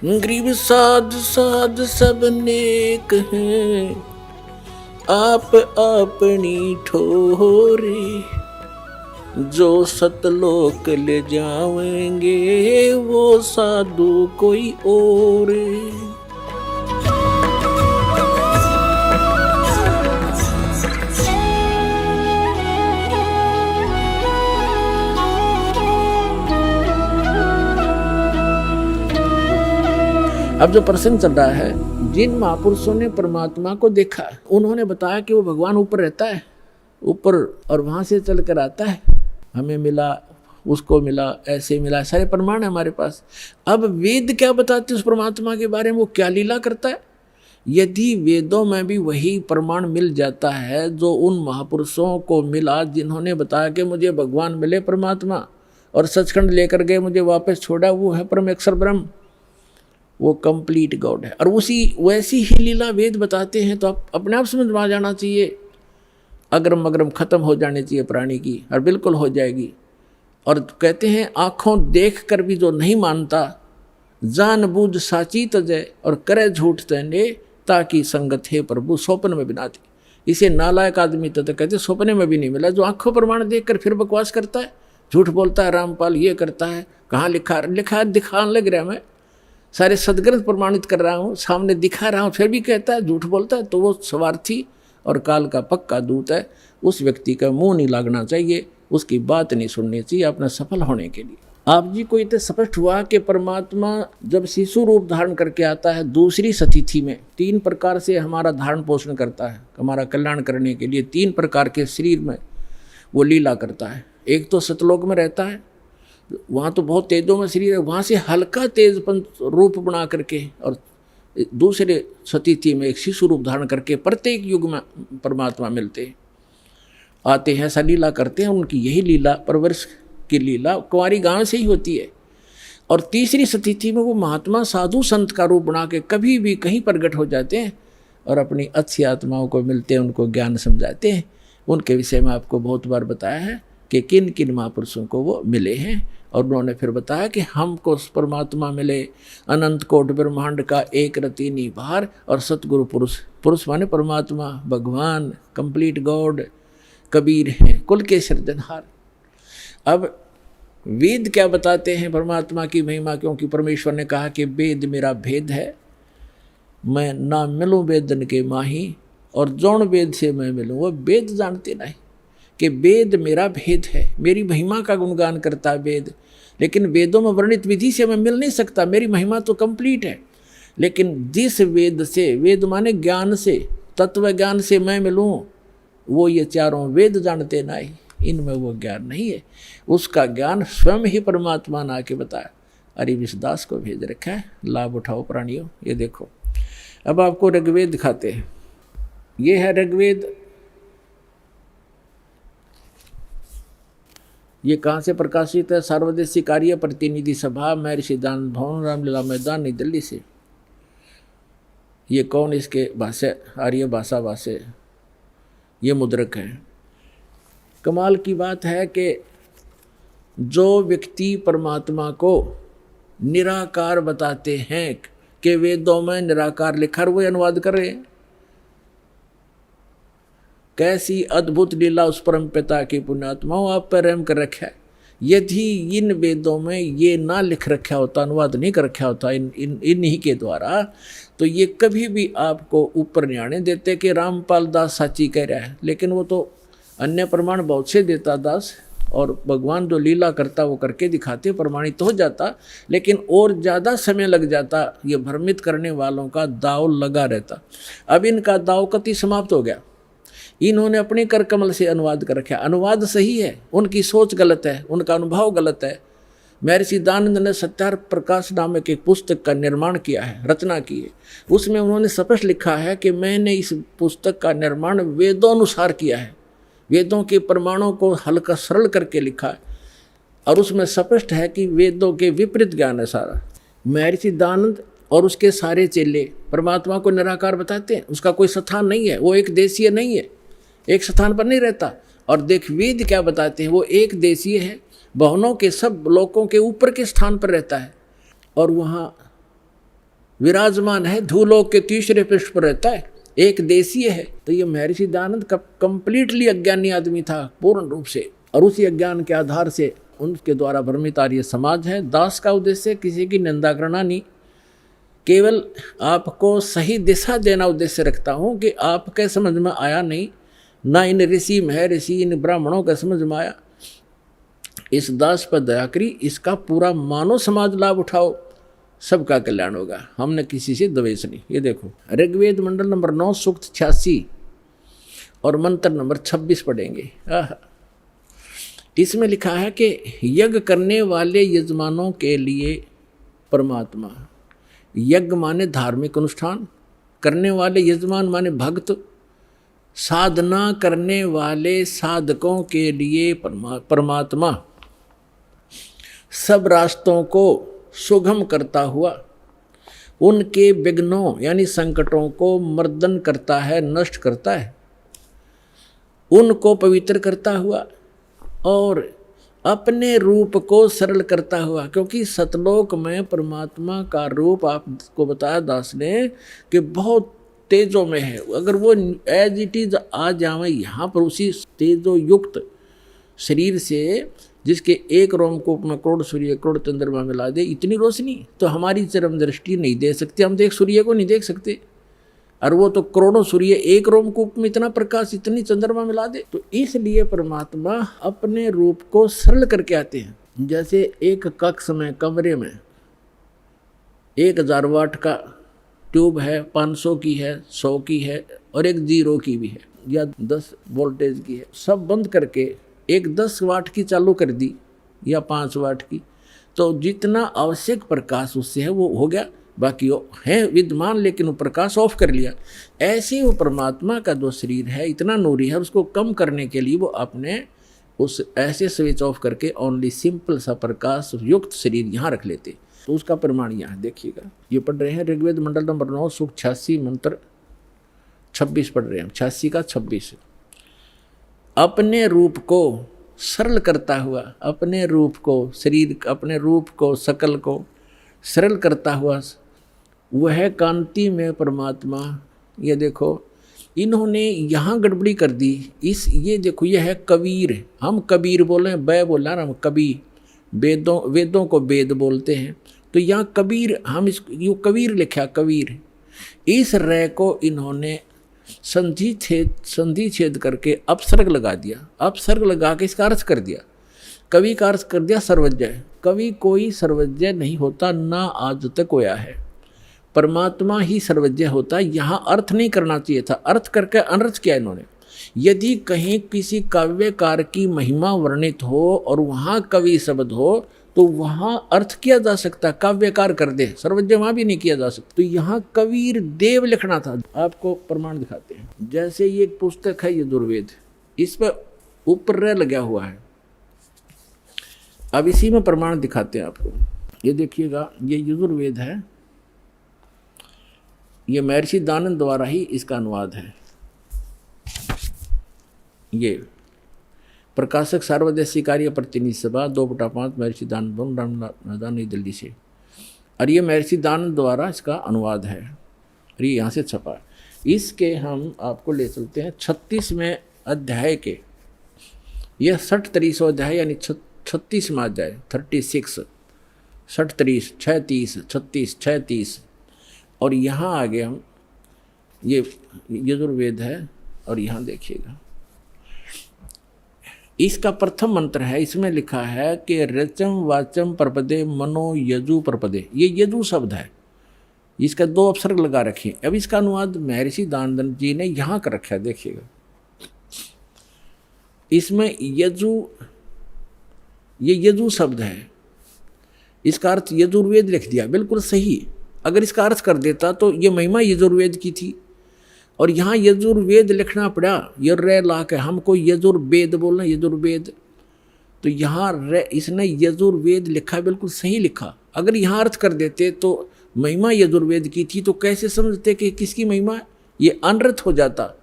Grieve साध साध सब नेक हैं, आप अपनी ठोरे। जो सतलोक ले जाएंगे वो साधु कोई और। अब जो प्रश्न चल रहा है, जिन महापुरुषों ने परमात्मा को देखा, उन्होंने बताया कि वो भगवान ऊपर रहता है, ऊपर, और वहां से चल कर आता है, हमें मिला, उसको मिला, ऐसे मिला, सारे प्रमाण है हमारे पास। अब वेद क्या बताते हैं उस परमात्मा के बारे में, वो क्या लीला करता है? यदि वेदों में भी वही प्रमाण मिल जाता है जो उन महापुरुषों को मिला जिन्होंने बताया कि मुझे भगवान मिले परमात्मा और सचखंड लेकर गए, मुझे वापस छोड़ा, वो है परम अक्षर ब्रह्म, वो कंप्लीट गॉड है। और उसी वैसी ही लीला वेद बताते हैं, तो आप अपने आप समझ में आ जाना चाहिए। अग्रम अग्रम खत्म हो जानी चाहिए प्राणी की, और बिल्कुल हो जाएगी। और कहते हैं आँखों देख कर भी जो नहीं मानता, जान बूझ साची तजय और करे झूठ तने, ताकि संगत है प्रभु स्वप्न में बिना दी। इसे नालायक आदमी तो कहते स्वप्ने में भी नहीं मिला। जो आँखों प्रमाण देख कर फिर बकवास करता है, झूठ बोलता है, रामपाल ये करता है, कहाँ लिखा दिखाने लग रहा है, मैं सारे सदग्रंथ प्रमाणित कर रहा हूँ, सामने दिखा रहा हूँ, फिर भी कहता है, झूठ बोलता है, तो वो स्वार्थी और काल का पक्का दूत है। उस व्यक्ति का मुंह नहीं लागना चाहिए, उसकी बात नहीं सुननी चाहिए अपना सफल होने के लिए। आप जी को इतना स्पष्ट हुआ कि परमात्मा जब शिशु रूप धारण करके आता है दूसरी सतिथि में, 3 प्रकार से हमारा धारण पोषण करता है, हमारा कल्याण करने के लिए 3 प्रकार के शरीर में वो लीला करता है। एक तो सतलोक में रहता है, वहाँ तो बहुत तेजों में शरीर है, वहाँ से हल्का तेजपन रूप बना करके, और दूसरे सतिथि में एक शिशु रूप धारण करके प्रत्येक युग में परमात्मा मिलते हैं, आते हैं, ऐसा लीला करते हैं। उनकी यही लीला, परवरिश की लीला कुंवारी गांव से ही होती है। और तीसरी सतिथि में वो महात्मा साधु संत का रूप बना के कभी भी कहीं प्रकट हो जाते हैं और अपनी अच्छी आत्माओं को मिलते हैं, उनको ज्ञान समझाते हैं। उनके विषय में आपको बहुत बार बताया है कि किन किन महापुरुषों को वो मिले हैं, और उन्होंने फिर बताया कि हमको परमात्मा मिले अनंत कोट ब्रह्मांड का एक रति निभार, और सतगुरु पुरुष, पुरुष माने परमात्मा, भगवान, कंप्लीट गॉड, कबीर हैं, कुल के सृजनहार। अब वेद क्या बताते हैं परमात्मा की महिमा, क्योंकि परमेश्वर ने कहा कि वेद मेरा भेद है, मैं ना मिलूँ वेदन के माही, और जौन वेद से मैं मिलूँ वो वेद जानते नहीं, कि वेद मेरा भेद है, मेरी महिमा का गुणगान करता है वेद। लेकिन वेदों में वर्णित विधि से मैं मिल नहीं सकता, मेरी महिमा तो कंप्लीट है। लेकिन जिस वेद से, वेद माने ज्ञान से, तत्व ज्ञान से मैं मिलूँ, वो ये चारों वेद जानते नहीं, इनमें वो ज्ञान नहीं है। उसका ज्ञान स्वयं ही परमात्मा ने आके बताया। अरे विश्वदास को भेज रखा है, लाभ उठाओ प्राणियों। ये देखो, अब आपको ऋग्वेद दिखाते हैं। ये है ऋग्वेद। ये कहाँ से प्रकाशित है? सर्वदेशी कार्य प्रतिनिधि सभा, महर्षि दान भवन, रामलीला मैदान, नई दिल्ली से। ये कौन इसके भाषा? आर्य भाषा भाषे, ये मुद्रक है। कमाल की बात है कि जो व्यक्ति परमात्मा को निराकार बताते हैं कि वेदों में निराकार लिखा, वो अनुवाद कर रहे हैं। कैसी अद्भुत लीला उस परम पिता की पुण्यात्माओं आप पर रहम कर रखा है। यदि इन वेदों में ये ना लिख रखा होता, अनुवाद नहीं कर रखा होता इन्हीं के द्वारा, तो ये कभी भी आपको ऊपर नहीं आने देते कि रामपाल दास साची कह रहा है। लेकिन वो तो अन्य प्रमाण बहुत से देता दास, और भगवान जो लीला करता वो करके दिखाते, प्रमाणित हो जाता। लेकिन और ज़्यादा समय लग जाता, ये भ्रमित करने वालों का दाव लगा रहता। अब इनका दाव कति समाप्त हो गया। इन्होंने अपने कर कमल से अनुवाद कर रखा। अनुवाद सही है, उनकी सोच गलत है, उनका अनुभव गलत है। महर्षि दानंद ने सत्यार्थ प्रकाश नामक एक पुस्तक का निर्माण किया है, रचना की है। उसमें उन्होंने स्पष्ट लिखा है कि मैंने इस पुस्तक का निर्माण वेदोनुसार किया है, वेदों के प्रमाणों को हल्का सरल करके लिखा है। और उसमें स्पष्ट है कि वेदों के विपरीत ज्ञान है सारा। महर्षि दानंद और उसके सारे चेले परमात्मा को निराकार बताते हैं, उसका कोई स्थान नहीं है, वो एक देशीय नहीं है, एक स्थान पर नहीं रहता। और देख वेद क्या बताते हैं, वो एक देशीय है, भवनों के सब लोकों के ऊपर के स्थान पर रहता है। और वहाँ विराजमान है, धूलोक के तीसरे पृष्ठ पर रहता है, एक देशीय है। तो ये महर्षि दयानंद कंप्लीटली अज्ञानी आदमी था पूर्ण रूप से, और उसी अज्ञान के आधार से उनके द्वारा भ्रमित आर्य समाज है। दास का उद्देश्य किसी की निंदा करना नहीं, केवल आपको सही दिशा देना उद्देश्य रखता हूँ कि आपके समझ में आया नहीं, ना इन ऋषि महर्षि इन ब्राह्मणों का समझ में आया, इस दास पर दया करी, इसका पूरा मानव समाज लाभ उठाओ, सबका कल्याण होगा। हमने किसी से द्वेष नहीं। ये देखो ऋग्वेद मंडल नंबर 9 सूक्त 86 और मंत्र नंबर 26 पढ़ेंगे। इसमें लिखा है कि यज्ञ करने वाले यजमानों के लिए परमात्मा, यज्ञ माने धार्मिक अनुष्ठान, करने वाले यजमान माने भक्त, साधना करने वाले साधकों के लिए परमात्मा, सब रास्तों को सुगम करता हुआ उनके विघ्नों यानी संकटों को मर्दन करता है, नष्ट करता है, उनको पवित्र करता हुआ और अपने रूप को सरल करता हुआ। क्योंकि सतलोक में परमात्मा का रूप आपको बताया दास ने कि बहुत तेजों में है। अगर वो एज इट इज आ जावे यहाँ पर उसी तेजो युक्त शरीर से, जिसके एक रोमकूप में करोड़ सूर्य करोड़ चंद्रमा मिला दे, इतनी रोशनी तो हमारी चरम दृष्टि नहीं दे सकती। हम तो एक सूर्य को नहीं देख सकते, और वो तो करोड़ों सूर्य एक रोमकूप में इतना प्रकाश इतनी चंद्रमा मिला दे। तो इसलिए परमात्मा अपने रूप को सरल करके आते हैं। जैसे एक कक्ष में कमरे में 1000 वाट का ट्यूब है, 500 की है, 100 की है और एक 0 की भी है या 10 वोल्टेज की है, सब बंद करके एक 10 वाट की चालू कर दी या 5 वाट की, तो जितना आवश्यक प्रकाश उससे है वो हो गया, बाकी वो है विद्यमान लेकिन वो प्रकाश ऑफ कर लिया। ऐसे वो परमात्मा का जो शरीर है इतना नूरी है, उसको कम करने के लिए वो अपने उस ऐसे स्विच ऑफ करके ओनली सिंपल सा प्रकाश युक्त शरीर यहाँ रख लेते। तो उसका प्रमाण यहाँ देखिएगा, ये पढ़ रहे हैं ऋग्वेद मंडल नंबर 9 सूक्त 86 मंत्र 26 पढ़ रहे हैं, 86 का 26। अपने रूप को सरल करता हुआ, अपने रूप को शरीर, अपने रूप को सकल को सरल करता हुआ वह कांति में परमात्मा। ये देखो इन्होंने यहाँ गड़बड़ी कर दी। ये देखो यह है कबीर, हम कबीर बोले हैं, बै बोल रहा हम कबीर, वेदों को वेद बोलते हैं, तो यहाँ कबीर हम यो कबीर लिखा कबीर। इस रे को इन्होंने संधि छेद करके अपसर्ग लगा दिया, अपसर्ग लगा के इसका अर्थ कर दिया, कवि का अर्थ कर दिया सर्वज्ञ। कवि कोई सर्वज्ञ नहीं होता, ना आज तक होया है, परमात्मा ही सर्वज्ञ होता है। यहाँ अर्थ नहीं करना चाहिए था, अर्थ करके अनर्थ किया इन्होंने। यदि कहीं किसी काव्यकार की महिमा वर्णित हो और वहाँ कवि शब्द हो तो वहाँ अर्थ किया जा सकता, काव्यकार कर दे, सर्वज्ञ वहाँ भी नहीं किया जा सकता। तो यहाँ कबीर देव लिखना था। आपको प्रमाण दिखाते हैं, जैसे ये एक पुस्तक है यजुर्वेद, इस पर ऊपर रे लगा हुआ है। अब इसी में प्रमाण दिखाते हैं आपको। ये देखिएगा, ये यजुर्वेद है, ये महर्षि दयानंद द्वारा ही इसका अनुवाद है। ये प्रकाशक सार्वदेशी कार्य प्रतिनिधि सभा 2/5 महर्षि दयानंद मैदान नई दिल्ली से, और ये महर्षि दयानंद द्वारा इसका अनुवाद है, और ये यहाँ से छपा है। इसके हम आपको ले चलते हैं 36वें अध्याय के, यह 60-30 अध्याय यानी 36वां अध्याय 36, 60-30, 36, 36, 36, और यहाँ आगे हम ये यजुर्वेद है, और यहाँ देखिएगा इसका प्रथम मंत्र है। इसमें लिखा है कि रचम वाचम प्रपदे मनो यजु प्रपदे, ये यजु शब्द है, इसका 2 अपसर्ग लगा रखे। अब इसका अनुवाद महर्षि दयानंद जी ने यहाँ कर रखा है, देखिएगा इसमें यजु, ये यजु शब्द है, इसका अर्थ यजुर्वेद लिख दिया, बिल्कुल सही। अगर इसका अर्थ कर देता तो ये महिमा यजुर्वेद की थी, और यहाँ यजुर्वेद लिखना पड़ा, ये रे ला के हमको यजुर्वेद बोलना, यजुर्वेद, तो यहाँ रे इसने यजुर्वेद लिखा, बिल्कुल सही लिखा। अगर यहाँ अर्थ कर देते तो महिमा यजुर्वेद की थी, तो कैसे समझते कि किसकी महिमा, ये अनर्थ हो जाता।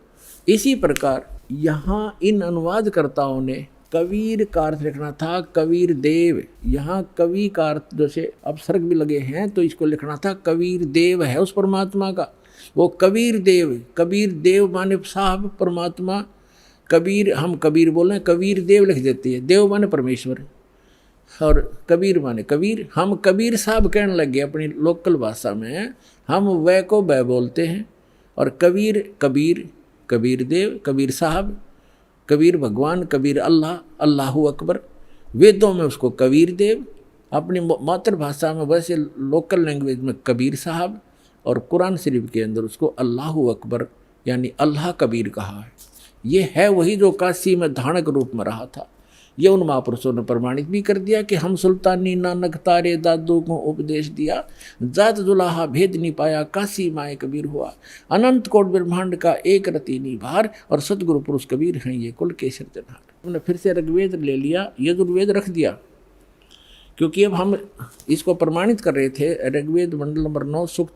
इसी प्रकार यहाँ इन अनुवादकर्ताओं ने कबीर का अर्थ लिखना था कबीर देव। यहाँ कवि का अर्थ जैसे अपसर्ग भी लगे हैं तो इसको लिखना था कबीर देव है उस परमात्मा का, वो कबीर देव। कबीर देव माने साहब परमात्मा, कबीर हम कबीर बोले, कबीर देव लिख देती है, देव माने परमेश्वर और कबीर माने कबीर। हम कबीर साहब कहने लगे अपनी लोकल भाषा में, हम वह को वह बोलते हैं। और कबीर कबीर, कबीर देव, कबीर साहब, कबीर भगवान, कबीर अल्लाह, अल्लाहू अकबर। वेदों में उसको कबीर देव, अपनी मातृभाषा में वैसे लोकल लैंग्वेज में कबीर साहब, और कुरान शरीफ के अंदर उसको अल्लाहू अकबर यानी अल्लाह कबीर कहा है। ये है वही जो काशी में धानक रूप में रहा था। ये उन महापुरुषों ने प्रमाणित भी कर दिया कि हम सुल्तानी नानक तारे दादू को उपदेश दिया, जात जुलाहा भेद नहीं पाया, काशी माए कबीर हुआ। अनंत कोट ब्रह्मांड का एक रति निभार, और सतगुरु पुरुष कबीर हैं ये कुल के सिरजनहार। हमने फिर से ऋग्वेद ले लिया, यजुर्वेद रख दिया, क्योंकि अब हम इसको प्रमाणित कर रहे थे। ऋग्वेद मंडल नंबर 9 सूक्त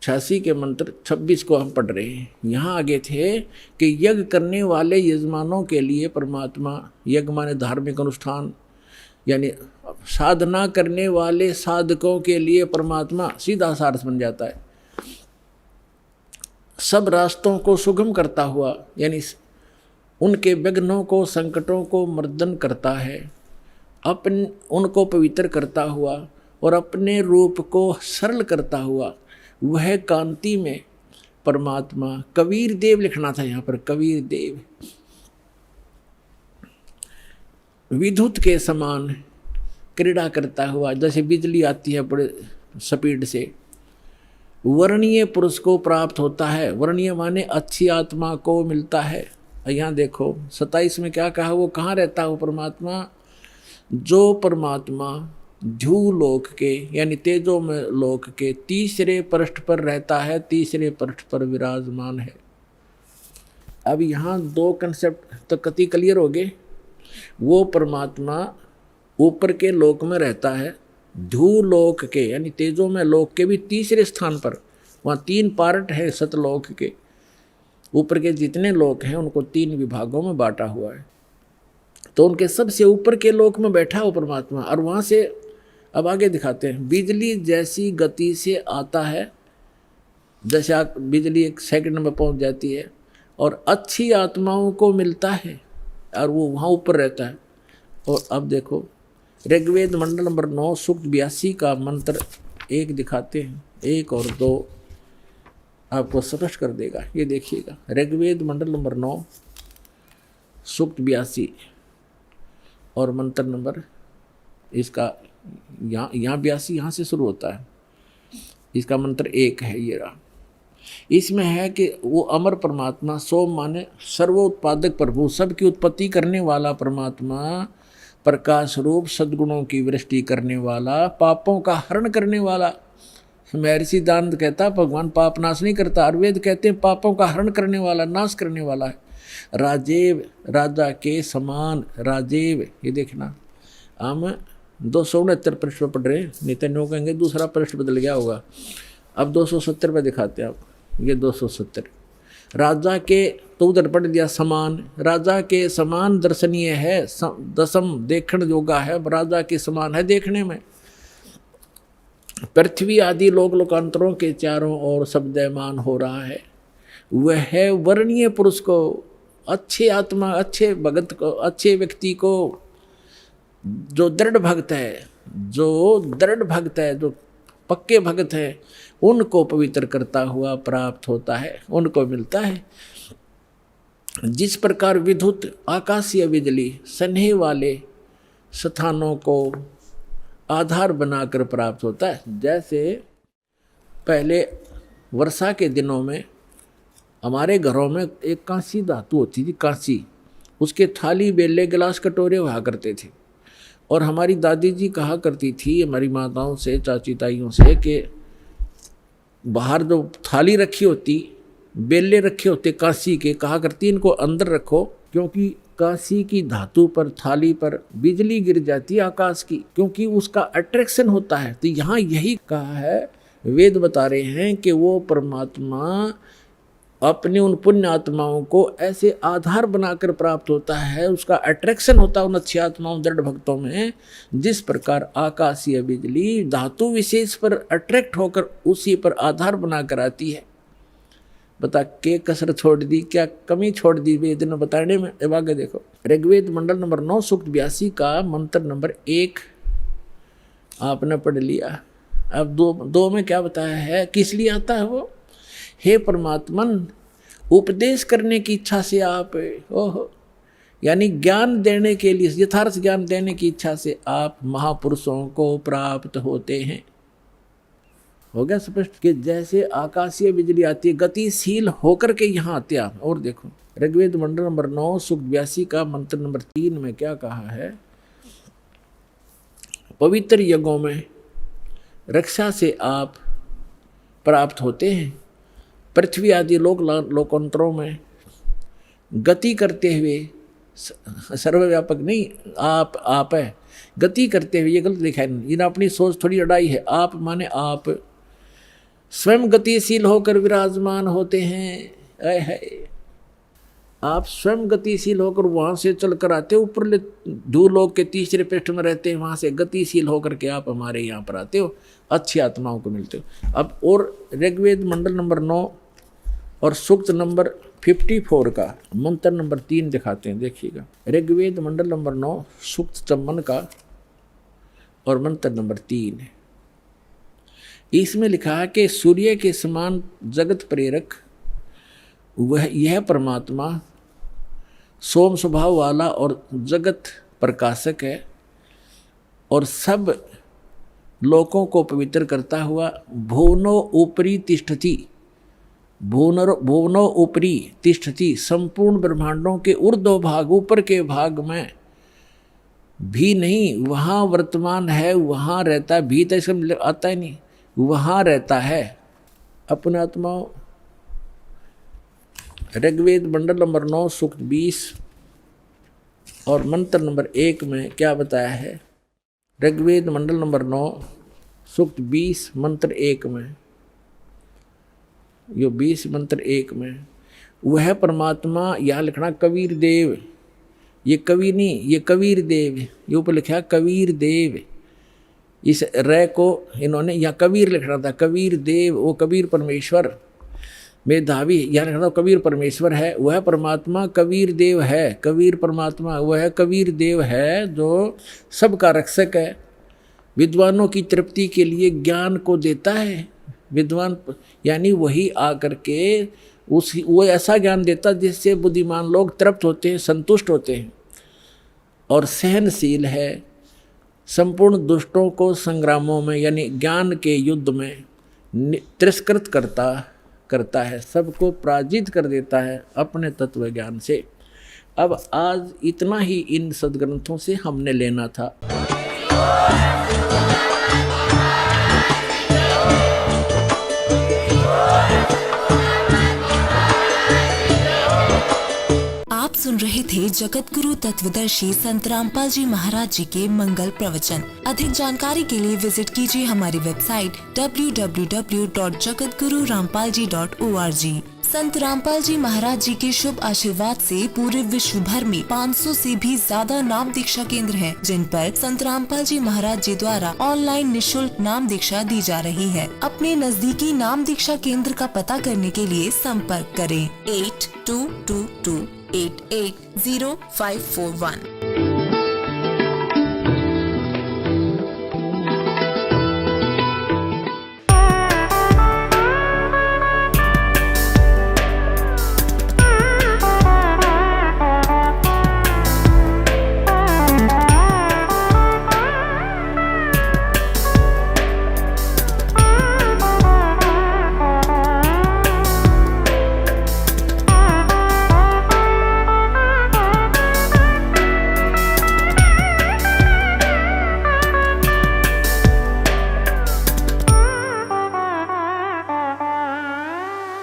86 के मंत्र 26 को हम पढ़ रहे हैं। यहाँ आगे थे कि यज्ञ करने वाले यजमानों के लिए परमात्मा, यज्ञ माने धार्मिक अनुष्ठान, यानी साधना करने वाले साधकों के लिए परमात्मा, सीधा सार्थ बन जाता है। सब रास्तों को सुगम करता हुआ, यानी उनके विघ्नों को संकटों को मर्दन करता है, उनको पवित्र करता हुआ और अपने रूप को सरल करता हुआ, वह कांति में परमात्मा कबीर देव लिखना था यहाँ पर, कबीर देव। विद्युत के समान क्रीड़ा करता हुआ, जैसे बिजली आती है बड़े स्पीड से, वर्णीय पुरुष को प्राप्त होता है। वर्णीय माने अच्छी आत्मा को मिलता है। यहाँ देखो 27 में क्या कहा, वो कहाँ रहता है वो परमात्मा, जो परमात्मा ध्रुव लोक के यानी तेजो में लोक के तीसरे पृष्ठ पर रहता है, तीसरे पृष्ठ पर विराजमान है। अब यहाँ दो कंसेप्ट तो कति क्लियर हो गए। वो परमात्मा ऊपर के लोक में रहता है, ध्रुव लोक के यानी तेजो में लोक के भी तीसरे स्थान पर। वहाँ 3 पार्ट है सतलोक के, ऊपर के जितने लोक हैं उनको 3 विभागों में बांटा हुआ है। तो उनके सबसे ऊपर के लोक में बैठा हो परमात्मा। और वहाँ से अब आगे दिखाते हैं, बिजली जैसी गति से आता है, जैसे बिजली 1 सेकंड में पहुँच जाती है, और अच्छी आत्माओं को मिलता है और वो वहाँ ऊपर रहता है। और अब देखो ऋग्वेद मंडल नंबर 9 सूक्त 82 का मंत्र 1 दिखाते हैं, 1 और 2 आपको स्पष्ट कर देगा। ये देखिएगा, ऋग्वेद मंडल नंबर 9 सूक्त 82 और मंत्र नंबर इसका यहाँ 82 यहाँ से शुरू होता है, इसका मंत्र 1 है ये रहा। इसमें है कि वो अमर परमात्मा, सोम माने सर्वोत्पादक प्रभु, सबकी उत्पत्ति करने वाला परमात्मा, प्रकाश रूप सद्गुणों की वृष्टि करने वाला, पापों का हरण करने वाला। महर्षि दानंद कहता भगवान पाप नाश नहीं करता, आयुर्वेद कहते हैं पापों का हरण करने वाला, नाश करने वाला है। राजेव, राजा के समान राजेव। ये देखना हम 269 पृष्ठ पर पढ़ रहे हैं, नहीं तो कहेंगे दूसरा पृष्ठ बदल गया होगा। अब 270 पे दिखाते हैं आप, ये 270। राजा के तो उधर पढ़ दिया समान, राजा के समान दर्शनीय है, दसम देखण योगा है, राजा के समान है देखने में। पृथ्वी आदि लोक लोकांतरों के चारों ओर शब्दमान हो रहा है। वह वर्णीय पुरुष को, अच्छे आत्मा, अच्छे भगत को, अच्छे व्यक्ति को, जो दृढ़ भक्त है, जो दृढ़ भक्त है, जो पक्के भक्त है, उनको पवित्र करता हुआ प्राप्त होता है, उनको मिलता है। जिस प्रकार विद्युत आकाशीय बिजली सन्हे वाले स्थानों को आधार बनाकर प्राप्त होता है, जैसे पहले वर्षा के दिनों में हमारे घरों में एक कांसी धातु होती थी, कांसी, उसके थाली बेले गिलास कटोरे हुआ करते थे। और हमारी दादी जी कहा करती थी हमारी माताओं से, चाची ताइयों से, कि बाहर जो थाली रखी होती, बेले रखे होते कांसी के, कहा करती इनको अंदर रखो, क्योंकि कांसी की धातु पर, थाली पर बिजली गिर जाती है आकाश की, क्योंकि उसका अट्रैक्शन होता है। तो यहाँ यही कहा है, वेद बता रहे हैं कि वो परमात्मा अपनी उन पुण्य आत्माओं को ऐसे आधार बनाकर प्राप्त होता है, उसका अट्रैक्शन होता है उन अच्छी आत्माओं दृढ़ भक्तों में, जिस प्रकार आकाशीय बिजली धातु विशेष पर अट्रैक्ट होकर उसी पर आधार बनाकर आती है। बता के कसर छोड़ दी, क्या कमी छोड़ दी वेद ने बताने में। अब आगे देखो, ऋग्वेद मंडल नंबर 9 सूक्त 82 का मंत्र नंबर 1 आपने पढ़ लिया। अब दो में क्या बताया है, किस लिए आता है वो। हे परमात्मन, उपदेश करने की इच्छा से आप, ओहो, यानी ज्ञान देने के लिए, यथार्थ ज्ञान देने की इच्छा से आप महापुरुषों को प्राप्त होते हैं। हो गया स्पष्ट कि जैसे आकाशीय बिजली आती है गतिशील होकर के यहाँ आते हैं। और देखो ऋग्वेद मंडल नंबर 9 सूक्त 82 का मंत्र नंबर 3 में क्या कहा है, पवित्र यज्ञों में रक्षा से आप प्राप्त होते हैं, पृथ्वी आदि लोकांतरों में गति करते हुए, सर्वव्यापक नहीं, आप है गति करते हुए, ये गलत लिखा है, इन्हें अपनी सोच थोड़ी अड़ाई है। आप माने आप स्वयं गतिशील होकर विराजमान होते हैं। है आप स्वयं गतिशील होकर वहाँ से चल कर आते हो, ऊपर धूलोक के तीसरे पृष्ठ में रहते हैं, वहाँ से गतिशील होकर के आप हमारे यहाँ पर आते हो, अच्छी आत्माओं को मिलते हो। अब और ऋग्वेद मंडल नंबर 9 और सूक्त नंबर 54 का मंत्र नंबर 3 दिखाते हैं, देखिएगा। ऋग्वेद मंडल नंबर 9 सूक्त 54 का और मंत्र नंबर 3 है। इसमें लिखा है कि सूर्य के समान जगत प्रेरक वह यह परमात्मा सोम स्वभाव वाला और जगत प्रकाशक है, और सब लोकों को पवित्र करता हुआ भुवनो ऊपरी तिष्ठति, भुवनो ऊपरी तिष्ठति, संपूर्ण ब्रह्मांडों के ऊर्ध्व भाग, ऊपर के भाग में भी नहीं, वहाँ वर्तमान है, वहाँ रहता है, भी तो इसका आता ही नहीं, वहाँ रहता है। अपने आत्माओं ऋग्वेद मंडल नंबर 9 सूक्त 20 और मंत्र नंबर 1 में क्या बताया है। ऋग्वेद मंडल नंबर 9 सूक्त 20 मंत्र 1 में, यो 20 मंत्र 1 में वह परमात्मा, यहाँ लिखना कबीर देव, ये कवि नहीं, ये कबीर देव, ये ऊपर लिखा कबीर देव, इस रे को इन्होंने यहाँ कबीर लिखना था, कबीर देव, वो कबीर परमेश्वर मेधावी, यहाँ लिखना था कबीर परमेश्वर है, वह परमात्मा कबीर देव है। कबीर परमात्मा वह कबीर देव है जो सबका रक्षक है, विद्वानों की तृप्ति के लिए ज्ञान को देता है। विद्वान यानी वही आकर के वो ऐसा ज्ञान देता जिससे बुद्धिमान लोग तृप्त होते हैं, संतुष्ट होते हैं, और सहनशील है, संपूर्ण दुष्टों को संग्रामों में यानी ज्ञान के युद्ध में तिरस्कृत करता है, सबको पराजित कर देता है अपने तत्व ज्ञान से। अब आज इतना ही इन सद्ग्रंथों से हमने लेना था। सुन रहे थे जगत गुरु तत्वदर्शी संत रामपाल जी महाराज जी के मंगल प्रवचन। अधिक जानकारी के लिए विजिट कीजिए हमारी वेबसाइट www.jagatgururampalji.org। संत रामपाल जी महाराज जी के शुभ आशीर्वाद से पूरे विश्व भर में 500 से भी ज्यादा नाम दीक्षा केंद्र हैं, जिन पर संत रामपाल जी महाराज जी द्वारा ऑनलाइन निशुल्क नाम दीक्षा दी जा रही है। अपने नजदीकी नाम दीक्षा केंद्र का पता करने के लिए संपर्क करें 8222 880541।